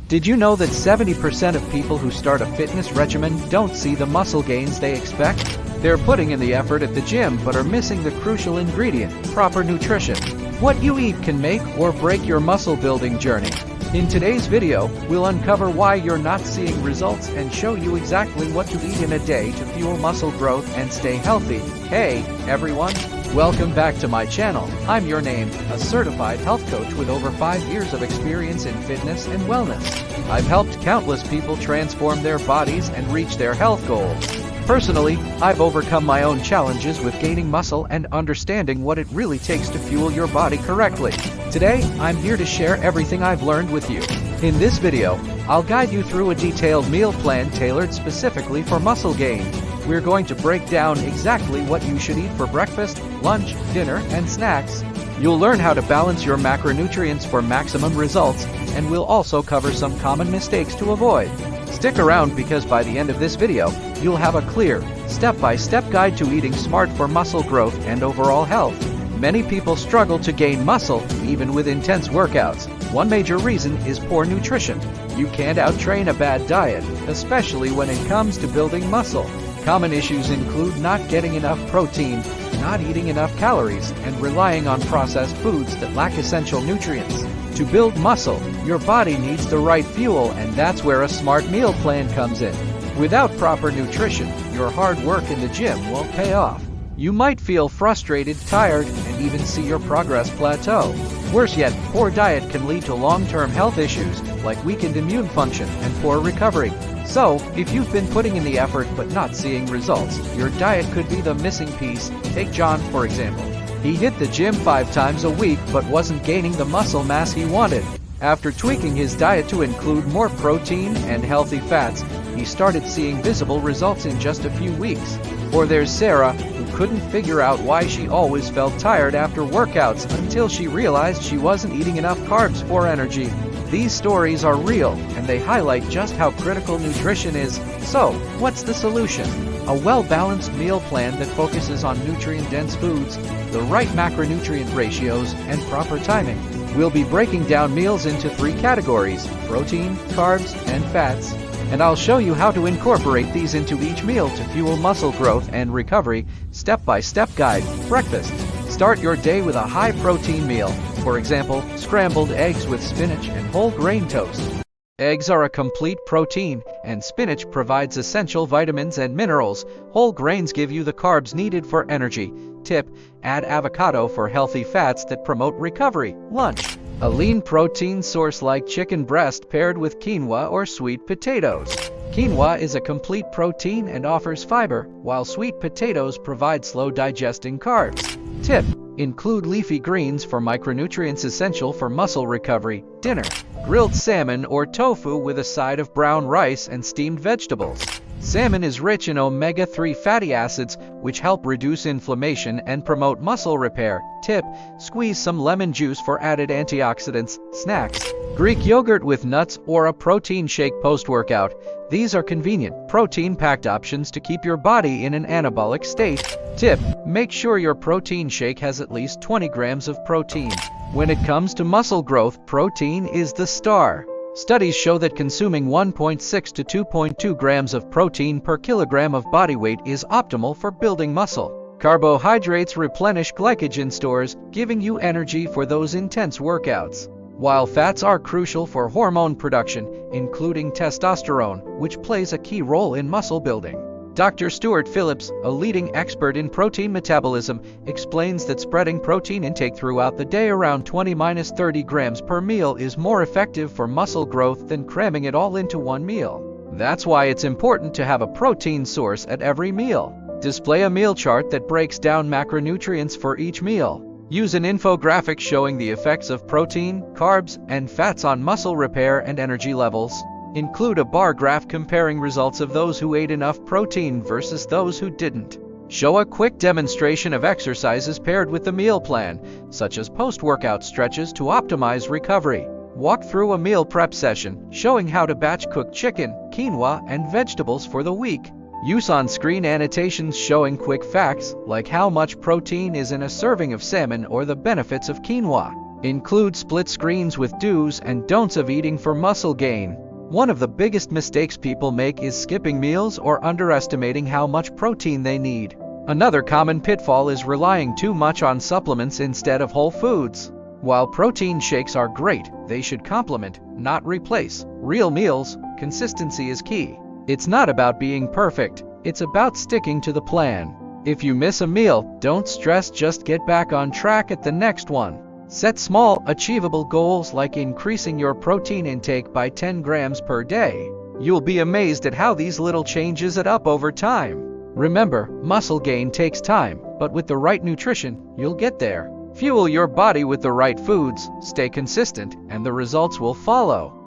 Did you know that 70% of people who start a fitness regimen don't see the muscle gains they expect? They're putting in the effort at the gym but are missing the crucial ingredient, proper nutrition. What you eat can make or break your muscle building journey. In today's video, we'll uncover why you're not seeing results and show you exactly what to eat in a day to fuel muscle growth and stay healthy. Hey, everyone! Welcome back to my channel. I'm your name, a certified health coach with over 5 years of experience in fitness and wellness. I've helped countless people transform their bodies and reach their health goals. Personally, I've overcome my own challenges with gaining muscle and understanding what it really takes to fuel your body correctly. Today, I'm here to share everything I've learned with you. In this video, I'll guide you through a detailed meal plan tailored specifically for muscle gain. We're going to break down exactly what you should eat for breakfast, lunch, dinner, and snacks. You'll learn how to balance your macronutrients for maximum results, and we'll also cover some common mistakes to avoid. Stick around because by the end of this video, you'll have a clear, step-by-step guide to eating smart for muscle growth and overall health. Many people struggle to gain muscle, even with intense workouts. One major reason is poor nutrition. You can't outtrain a bad diet, especially when it comes to building muscle. Common issues include not getting enough protein, not eating enough calories, and relying on processed foods that lack essential nutrients. To build muscle, your body needs the right fuel, and that's where a smart meal plan comes in. Without proper nutrition, your hard work in the gym won't pay off. You might feel frustrated, tired, and even see your progress plateau. Worse yet, poor diet can lead to long-term health issues like weakened immune function and poor recovery. So, if you've been putting in the effort but not seeing results, your diet could be the missing piece. Take John, for example. He hit the gym 5 times a week but wasn't gaining the muscle mass he wanted. After tweaking his diet to include more protein and healthy fats, he started seeing visible results in just a few weeks. Or there's Sarah, who couldn't figure out why she always felt tired after workouts until she realized she wasn't eating enough carbs for energy. These stories are real, and they highlight just how critical nutrition is. So, what's the solution? A well-balanced meal plan that focuses on nutrient-dense foods, the right macronutrient ratios, and proper timing. We'll be breaking down meals into 3 categories: protein, carbs, and fats. And I'll show you how to incorporate these into each meal to fuel muscle growth and recovery. Step-by-step guide. Breakfast. Start your day with a high-protein meal. For example, scrambled eggs with spinach and whole grain toast. Eggs are a complete protein, and spinach provides essential vitamins and minerals. Whole grains give you the carbs needed for energy. Tip: add avocado for healthy fats that promote recovery. Lunch. A lean protein source like chicken breast paired with quinoa or sweet potatoes. Quinoa is a complete protein and offers fiber, while sweet potatoes provide slow-digesting carbs. Tip: include leafy greens for micronutrients essential for muscle recovery. Dinner. Grilled salmon or tofu with a side of brown rice and steamed vegetables. Salmon is rich in omega-3 fatty acids, which help reduce inflammation and promote muscle repair. Tip: squeeze some lemon juice for added antioxidants. Snacks. Greek yogurt with nuts or a protein shake post-workout. These are convenient, protein-packed options to keep your body in an anabolic state. Tip: make sure your protein shake has at least 20 grams of protein. When it comes to muscle growth, protein is the star. Studies show that consuming 1.6 to 2.2 grams of protein per kilogram of body weight is optimal for building muscle. Carbohydrates replenish glycogen stores, giving you energy for those intense workouts. While fats are crucial for hormone production, including testosterone, which plays a key role in muscle building. Dr. Stuart Phillips, a leading expert in protein metabolism, explains that spreading protein intake throughout the day around 20–30 grams per meal is more effective for muscle growth than cramming it all into one meal. That's why it's important to have a protein source at every meal. Display a meal chart that breaks down macronutrients for each meal. Use an infographic showing the effects of protein, carbs, and fats on muscle repair and energy levels. Include a bar graph comparing results of those who ate enough protein versus those who didn't. Show a quick demonstration of exercises paired with the meal plan, such as post-workout stretches to optimize recovery. Walk through a meal prep session, showing how to batch cook chicken, quinoa, and vegetables for the week. Use on-screen annotations showing quick facts, like how much protein is in a serving of salmon or the benefits of quinoa. Include split screens with do's and don'ts of eating for muscle gain. One of the biggest mistakes people make is skipping meals or underestimating how much protein they need. Another common pitfall is relying too much on supplements instead of whole foods. While protein shakes are great, they should complement, not replace, real meals. Consistency is key. It's not about being perfect, it's about sticking to the plan. If you miss a meal, don't stress, just get back on track at the next one. Set small, achievable goals like increasing your protein intake by 10 grams per day. You'll be amazed at how these little changes add up over time. Remember, muscle gain takes time, but with the right nutrition, you'll get there. Fuel your body with the right foods, stay consistent, and the results will follow.